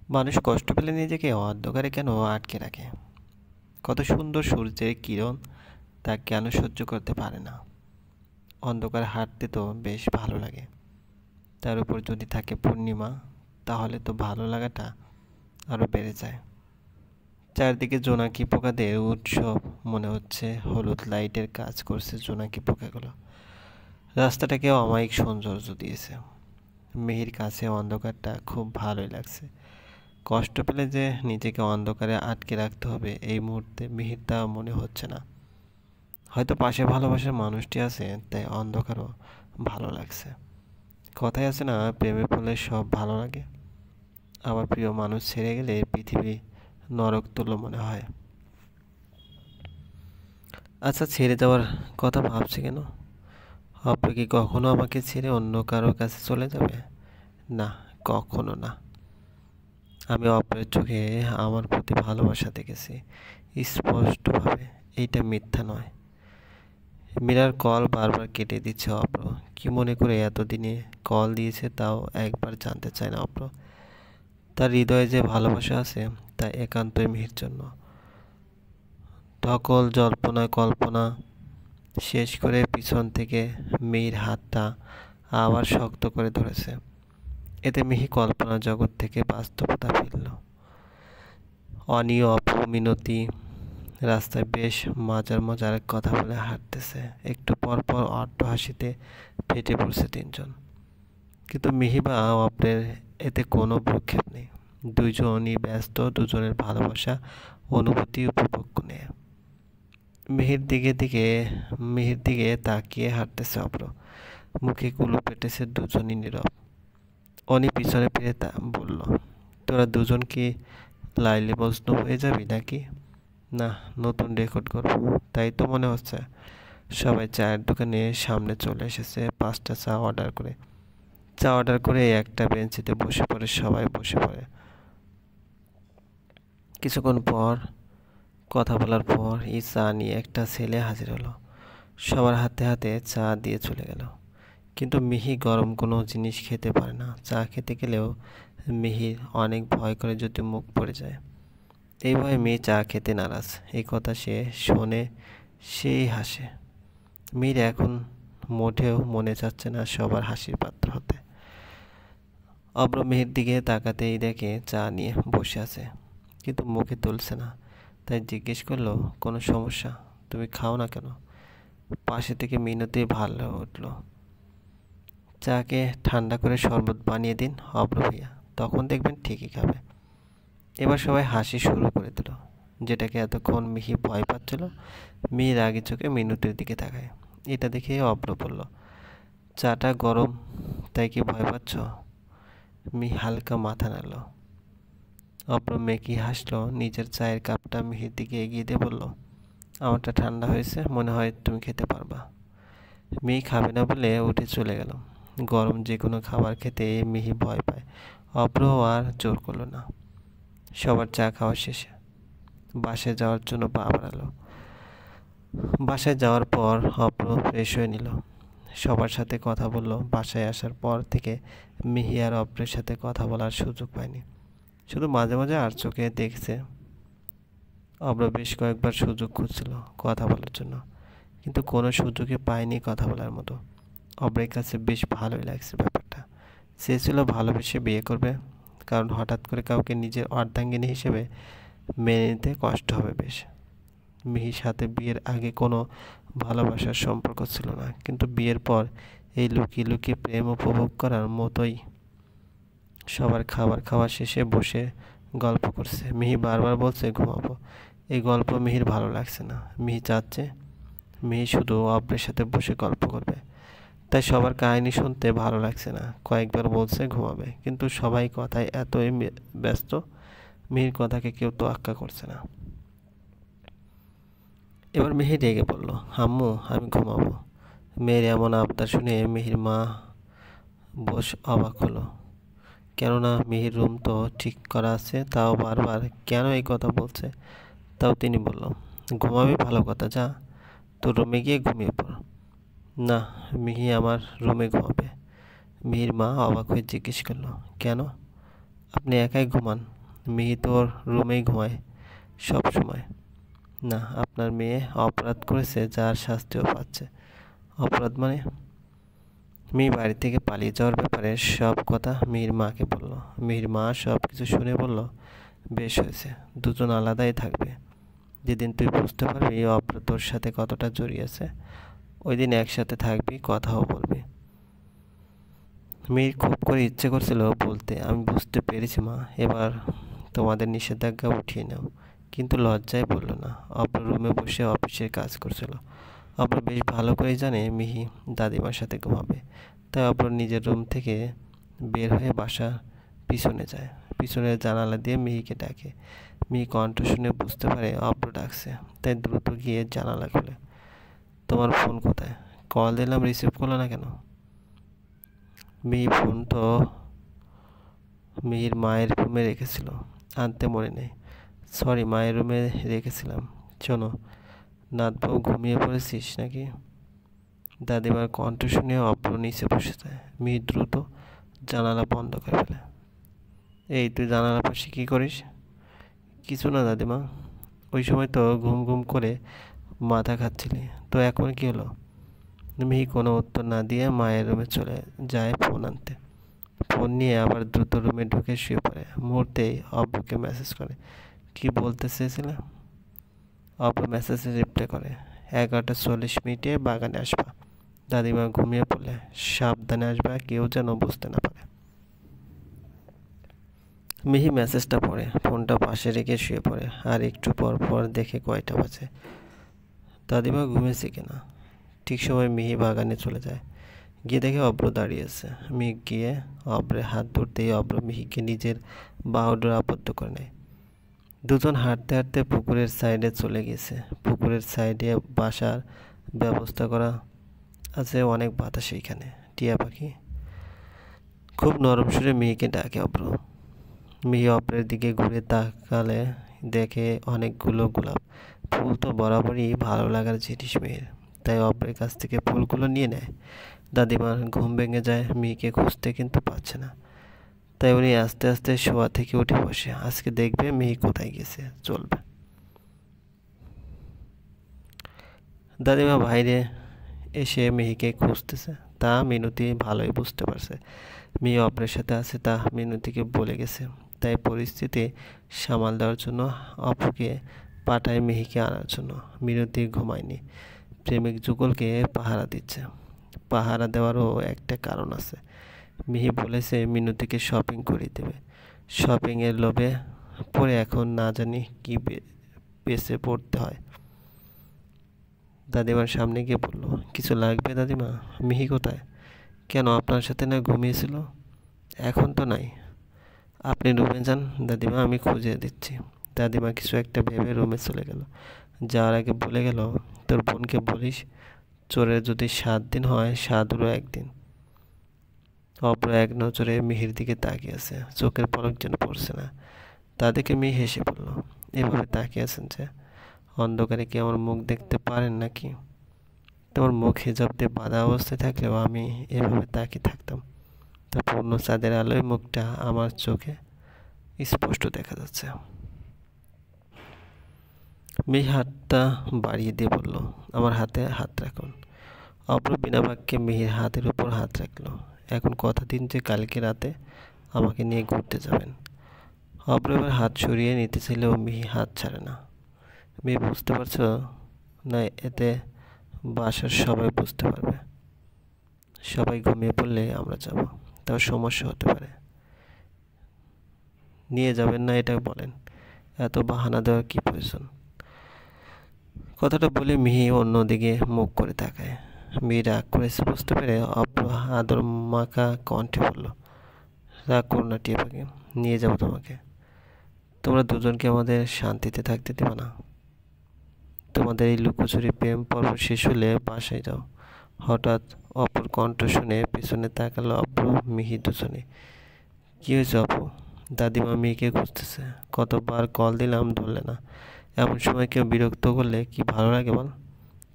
মানুষ কষ্ট পেলে নিজেকে অন্ধকারে কেন আটকে রাখে? কত সুন্দর সূর্যের কিরণ তা কেন সহ্য করতে পারে না? অন্ধকারে হাঁটতে তো বেশ ভালো লাগে, তার উপর যদি থাকে পূর্ণিমা, তাহলে তো ভালো লাগাটা আরো বেড়ে যায়। চারদিকে জোনাকি পোকাদের উৎসব, মনে হচ্ছে হলুদ লাইটের কাজ করছে জোনাকি পোকাগুলো। রাস্তাটাকেও অমায়িক সৌন্দর্য দিয়েছে। মিহির কাছে অন্ধকারটা খুব ভালোই লাগছে। কষ্ট পেলে যে নিজেকে অন্ধকারে আটকে রাখতে হবে এই মুহূর্তে মিহির তা মনে হচ্ছে না। হয়তো পাশে ভালোবাসার মানুষটি আছে, তাই অন্ধকারও ভালো লাগছে। কথায় আছে না, প্রেমে পড়লে সব ভালো লাগে। আবার প্রিয় মানুষ ছেড়ে গেলে পৃথিবী নরক তুল্য মনে হয়। আচ্ছা, ছেড়ে যাওয়ার কথা ভাবছি কেন? আপনি কি কখনো আমাকে ছেড়ে অন্য কারোর কাছে চলে যাবে? না, কখনো না। আমি অপরের চোখে আমার প্রতি ভালোবাসা দেখেছি স্পষ্টভাবে। এইটা মিথ্যা নয়। মীরার কল বারবার কেটে দিচ্ছে অপ্র। কি মনে করে এতদিনে কল দিয়েছে তাও একবার জানতে চায় না অপ্র। তার হৃদয়ে যে ভালোবাসা আছে তা একান্তই মিহির জন্য। ধকল জল্পনা কল্পনা শেষ করে পিছন থেকে মিহির হাতটা আবার শক্ত করে ধরেছে। এতে মিহি কল্পনা জগৎ থেকে বাস্তবতা ফিরল। অনি, অপু, মিনতি রাস্তায় বেশ মজার মজার কথা বলে হাঁটতেছে। একটু পর পর অট্ট হাসিতে ফেটে পড়ছে তিনজন। কিন্তু মিহি বা অপরের এতে কোনো ভ্রুক্ষেপ নেই। দুইজনই ব্যস্ত দুজনের ভালোবাসা অনুভূতি উপভোগ নিয়ে। মিহির দিকে তাকিয়ে হাঁটতেছে অপর। মুখে কুলু পেটেছে, দুজনই নীরব। অনি পিছনে ফিরে তা বলল, তোরা দুজন কি লাইলে মজনু হয়ে যাবি নাকি? না, নতুন রেকর্ড করবো তাই তো মনে হচ্ছে। সবাই চায়ের দোকানে সামনে চলে এসেছে 5টা চা অর্ডার করে। চা অর্ডার করে একটা বেঞ্চিতে বসে পড়ে সবাই বসে পড়ে। কিছুক্ষণ পর কথা বলার পর এই চা নিয়ে একটা ছেলে হাজির হলো। সবার হাতে হাতে চা দিয়ে চলে গেল। কিন্তু মিহি গরম কোনো জিনিস খেতে পারে না। চা খেতে গেলেও মিহির অনেক ভয় করে যদি মুখ পড়ে যায়। এই ভয়ে মেয়ে চা খেতে নারাজ। এই কথা সে শোনে, সেই হাসে। মীর এখন মোটেও মনে চাচ্ছে না সবার হাসির পাত্র হতে। অব্র মেহের দিকে তাকাতেই দেখে চা নিয়ে বসে আছে, কিন্তু মুখে তুলছে না। তাই জিজ্ঞেস করলো, কোনো সমস্যা? তুমি খাও না কেন? পাশে থেকে মিনতি ভালো উঠলো, চাকে ঠান্ডা করে শরবত বানিয়ে দিন অব্র ভাইয়া, তখন দেখবেন ঠিকই খাবে। এবার সবাই হাসি শুরু করে দিল। যেটাকে এতক্ষণ মিহি ভয় পাচ্ছিল, মিহির আগে চোখে মিনতির দিকে তাকায়। এটা দেখে অব্র বলল, চাটা গরম তাই কি ভয় পাচ্ছ? মিহি হালকা মাথা নাড়ল। অব্র মেকি হাসলো, নিজের চায়ের কাপটা মিহির দিকে এগিয়ে দিয়ে বলল, আমারটা ঠান্ডা হয়েছে, মনে হয় তুমি খেতে পারবা। মিহি খাবে না বলে উঠে চলে গেল। গরম যে কোনো খাবার খেতে মিহি ভয় পায়। অব্র আর জোর করলো না। সবার চা খাওয়া শেষে বাসায় যাওয়ার জন্য পা বাড়ালো। বাসায় যাওয়ার পর অব্র ফ্রেশ হয়ে নিল, সবার সাথে কথা বলল। বাসায় আসার পর থেকে মিহি আর অব্রের সাথে কথা বলার সুযোগ পায়নি, শুধু মাঝে মাঝে আর চোখে দেখছে। অব্র বেশ কয়েকবার সুযোগ খুঁজছিল কথা বলার জন্য, কিন্তু কোনো সুযোগই পায়নি কথা বলার মতো। অব্রের কাছে বেশ ভালোই লাগছে ব্যাপারটা। চেয়েছিল ভালোবেসে বিয়ে করবে, কারণ হঠাৎ করে কাউকে নিজের অর্ধাঙ্গিনী হিসেবে মেনে নিতে কষ্ট হবে বেশ। মিহির সাথে বিয়ের আগে কোনো ভালোবাসার সম্পর্ক ছিল না, কিন্তু বিয়ের পর এই লুকিয়ে লুকিয়ে প্রেম উপভোগ করার মতোই। সবার খাবার খাওয়া শেষে বসে গল্প করছে। মিহি বারবার বলছে ঘুমাবো। এই গল্প মিহির ভালো লাগছে না। মিহি চাচ্ছে মিহি শুধু অব্রের সাথে বসে গল্প করবে। তাই সবার কাহিনী শুনতে ভালো লাগছে না। কয়েকবার বলছে ঘুমাবে, কিন্তু সবাই কথায় এতই ব্যস্ত, মিহির কথাকে কেউ তোয়াক্কা করছে না। এবার মিহি রেগে বলল, আম্মু আমি ঘুমাবো। মেয়ের এমন আবদার শুনে মিহির মা বস অবাক হলো। কেননা মিহির রুম তো ঠিক করা আছে, তাও বারবার কেন এই কথা বলছে। তাও তিনি বলল, ঘুমাবি ভালো কথা, যা তোর রুমে গিয়ে ঘুমিয়ে পড়। না, মিহি আমার রুমে ঘুমাবে। মিহির মা অবাক হয়ে জিজ্ঞেস করলো, কেন? আপনি একাই ঘুমান, মিহি তো ওর রুমেই ঘুমায় সব সময়। না, আপনার মেয়ে অপরাধ করেছে, যার শাস্তিও পাচ্ছে। অপরাধ মানে? মিহি বাড়ি থেকে পালিয়ে যাওয়ার ব্যাপারে সব কথা মিহির মাকে বলল। মিহির মা সব কিছু শুনে বলল, বেশ হয়েছে, দুজন আলাদাই থাকবে। যেদিন তুই বুঝতে পারবি অপরাধ তোর সাথে কতটা জড়িয়েছে, ওই দিন একসাথে থাকবি, কথাও বলবি। মিহির খুব করে ইচ্ছে করছিল বলতে, আমি বুঝতে পেরেছি মা, এবার তোমাদের নিষেধাজ্ঞা উঠিয়ে নাও। কিন্তু লজ্জায় বলল না। অপর রুমে বসে অফিসের কাজ করছিল। অপর বেশ ভালো করেই জানে মিহি দাদিমার সাথে ঘুমাবে, তাই অপর নিজের রুম থেকে বের হয়ে বাসা পিছনে যায়। পিছনের জানালা দিয়ে মিহিকে ডাকে। মিহি কণ্ঠ শুনে বুঝতে পারে অপর ডাকছে, তাই দ্রুত গিয়ে জানালা খোলে। তোমার ফোন কোথায়? কল দিলাম, রিসিভ করলো না কেন? মিহি ফোন তো মিহির মায়ের রুমে রেখেছিল, আনতে মনে নেই। সরি, মায়ের রুমে রেখেছিলাম। শোনো, নাতবউ, ঘুমিয়ে পড়েছিস নাকি? দাদিমার কণ্ঠ শুনে অপ্র নিচে বসে যায়। মিহি দ্রুত জানালা বন্ধ করে ফেলে। এই, তুই জানালার পাশে কী করিস? কিছু না দাদিমা, ওই সময় তো ঘুম ঘুম করে মাথা খাচ্ছিলি, তো এখন কি হলো? মিহি কোনো উত্তর না দিয়ে মায়ের রুমে চলে যায় ফোন আনতে। ফোন নিয়ে আবার দ্রুত রুমে ঢুকে শুয়ে পড়ে। মুহূর্তেই অব্বুকে মেসেজ করে। কি বলতে চেয়েছিলে? অব্বু মেসেজে রিপ্লাই করে, 11:40 বাগানে আসবা। দাদিমা ঘুমিয়ে পড়লে সাবধানে আসবা, কেউ যেন বুঝতে না পারে। মিহি মেসেজটা পড়ে, ফোনটা পাশে রেখে শুয়ে পড়ে। আর একটু পর পর দেখে কয়টা বাজে, দাদিমা ঘুমিয়েছে কিনা। ঠিক সময় মিহি বাগানে চলে যায়। গিয়ে দেখে অব্র দাঁড়িয়ে আছে। মিহি গিয়ে অব্রে হাত ধরতেই অব্র মিহিকে নিজের বাহুডোর আবদ্ধ করে নেয়। দুজন হাঁটতে হাঁটতে পুকুরের সাইডে চলে গেছে। পুকুরের সাইডে বাসার ব্যবস্থা করা আছে, অনেক বাতাস এইখানে। টিয়া পাখি খুব নরম সুরে মিহিকে ডাকে অব্র। মিহি অব্রের দিকে ঘুরে তাকালে দেখে অনেকগুলো গোলাপ ফুল। তো বরাবরই ভালো লাগার জিনিস মেয়ের, তাই অব্রের কাছ থেকে ফুলগুলো নিয়ে নেয়। দাদিমার ঘুম ভেঙে যায় মিহিকে খুঁজতে, কিন্তু পাচ্ছে না। তাই উনি আস্তে আস্তে শোয়া থেকে উঠে বসে। আজকে দেখবে মিহি কোথায় গেছে, চলবে। দাদিমা বাইরে এসে মিহিকে খুঁজতেছে, তা মিনতি ভালোই বুঝতে পারছে। মিহি অপরের সাথে আছে, তা মিনতিকে বলে গেছে। তাই পরিস্থিতি সামাল দেওয়ার জন্য অপুকে পাঠায় মিহিকে আনার জন্য। মিনতি ঘুমায়নি, প্রেমিক যুগলকে পাহারা দিচ্ছে। পাহারা দেওয়ারও একটা কারণ আছে। মিহি বলেছে মিনতিকে শপিং করিয়ে দেবে। শপিংয়ের লোভে পরে এখন না জানি কি বেঁচে পড়তে হয়। দাদিমার সামনে গিয়ে বলল, কিছু লাগবে দাদিমা? মিহি কোথায়? কেন, আপনার সাথে না ঘুমিয়েছিল? এখন তো নাই। আপনি রুমে যান দাদিমা, আমি খুঁজে দিচ্ছি। দাদিমা কিছু একটা ভেবে রুমে চলে গেল। যাওয়ার আগে বলে গেল, তোর বোনকে বলিস, চোরের যদি 7 দিন হয়, 7-রও 1 দিন। অপর এক নজরে মিহির দিকে তাকিয়ে আছে, চোখের পলক যেন পড়ছে না। তাদেরকে মিহি হেসে বলল, এভাবে তাকিয়ে আছেন যে, অন্ধকারে কি আমার মুখ দেখতে পারেন নাকি? তোমার মুখ হিজাব দিয়ে বাঁধা অবস্থায় থাকলেও আমি এভাবে তাকিয়ে থাকতাম। তা পূর্ণ চাঁদের আলোয় মুখটা আমার চোখে স্পষ্ট দেখা যাচ্ছে। মিহি হাতটা বাড়িয়ে দিয়ে বলল, আমার হাতে হাত রাখুন। অপর বিনা বাক্যে মিহির হাতের উপর হাত রাখলো। এখন কথা দিন যে কালকে রাতে আমাকে নিয়ে ঘুরতে যাবেন। অপর এবার হাত সরিয়ে নিতে চাইলেও মিহি হাত ছাড়ে না। মিহি বুঝতে পারছো না, এতে বাসার সবাই বুঝতে পারবে। সবাই ঘুমিয়ে পড়লে আমরা যাব, তাও সমস্যা হতে পারে। নিয়ে যাবেন না এটা বলেন, এত বাহানা দেওয়ার কি প্রয়োজন? কথাটা বলে মিহি অন্যদিকে মুখ করে তাকায়। মিহি রাগ করেছে বুঝতে পেরে অব্র আদর মাখা কণ্ঠে বলল, রাগ করো না টিয়া পাখি, নিয়ে যাবো তোমাকে। তোমরা দুজনকে আমাদের শান্তিতে থাকতে দেবে না। তোমাদের এই লুকোচুরি প্রেম পর্ব শেষ হলে বাসায় যাও। হঠাৎ অপর কণ্ঠ শুনে পিছনে তাকালো অব্র মিহি দুজনে। কি হয়েছে অপু? দাদিমা মিহিকে খুঁজতেছে, কতবার কল দিলাম ধরলে না। এমন সময় কেউ বিরক্ত করলে কি ভালো লাগে বল,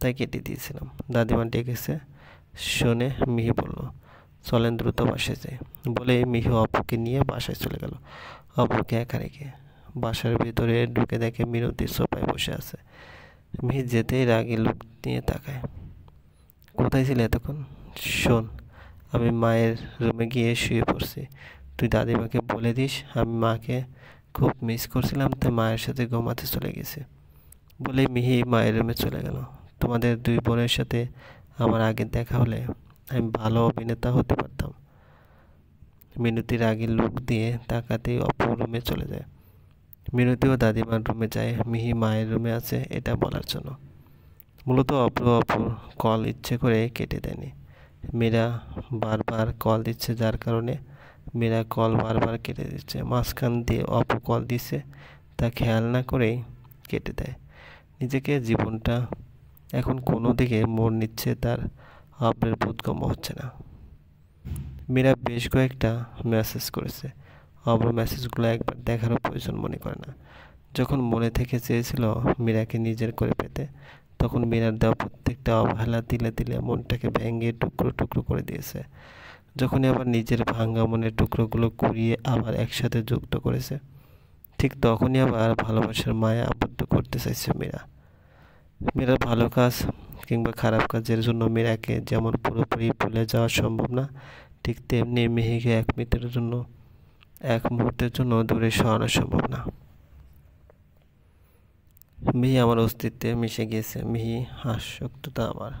তাই কেটে দিয়েছিলাম। দাদিমা ডেকেছে শুনে মিহি বলল, চলেন দ্রুত বাসায় যাই। বলে মিহি অপুকে নিয়ে বাসায় চলে গেল। অপুকে একা রেখে। বাসার ভিতরে ঢুকে দেখে মিনতি সোফায় বসে আছে। মিহি যেতেই রাগী লোক নিয়ে তাকায়। কোথায় ছিলে এতক্ষণ? শোন, আমি মায়ের রুমে গিয়ে শুয়ে পড়ছি। তুই দাদিমাকে বলে দিস আমি মাকে খুব মিস করছিলাম, তাই মায়ের সাথে ঘুমাতে চলে গেছি। বলেই মিহি মায়ের রুমে চলে গেল। তোমাদের দুই বোনের সাথে আমার আগে দেখা হলে আমি ভালো অভিনেতা হতে পারতাম। মিনতি রাগী লুক দিয়ে তাকাতেই অপু রুমে চলে যায়। মিনতিও দাদিমার রুমে যায় মিহি মায়ের রুমে আছে এটা বলার জন্য। মূলত অপুর কল ইচ্ছে করে কেটে দেয়নি। মীরা বারবার কল দিচ্ছে, যার কারণে মীরা কল বারবার কেটে দিচ্ছে। মাঝখান দিয়ে অপু কল দিচ্ছে, তা খেয়াল না করেই কেটে দেয়। নিজেকে জীবনটা এখন কোনো দিকে মোড় নিচ্ছে তার অপরের বোধগম্য হচ্ছে না। মীরা বেশ কয়েকটা মেসেজ করেছে। অব্র মেসেজগুলো একবার দেখারও প্রয়োজন মনে করে না। যখন মনে থেকে চেয়েছিল মীরাকে নিজের করে পেতে, তখন মীরার দেওয়া প্রত্যেকটা অবহেলা তিলে তিলে মনটাকে ভেঙে টুকরো টুকরো করে দিয়েছে। যখনই আবার নিজের ভাঙা মনের টুকরোগুলো কুড়িয়ে আবার একসাথে যুক্ত করেছে, ঠিক তখনই আবার ভালোবাসার মায়া আবদ্ধ করতে চাইছে মীরা। মীরার ভালো কাজ কিংবা খারাপ কাজের জন্য মীরাকে যেমন পুরোপুরি ভুলে যাওয়া সম্ভব না, ঠিক তেমনি মিহিকে এক মুহূর্তের জন্য দূরে সরানো সম্ভব না। মিহি আমার অস্তিত্বে মিশে গিয়েছে। মিহি আসক্ততা আমার।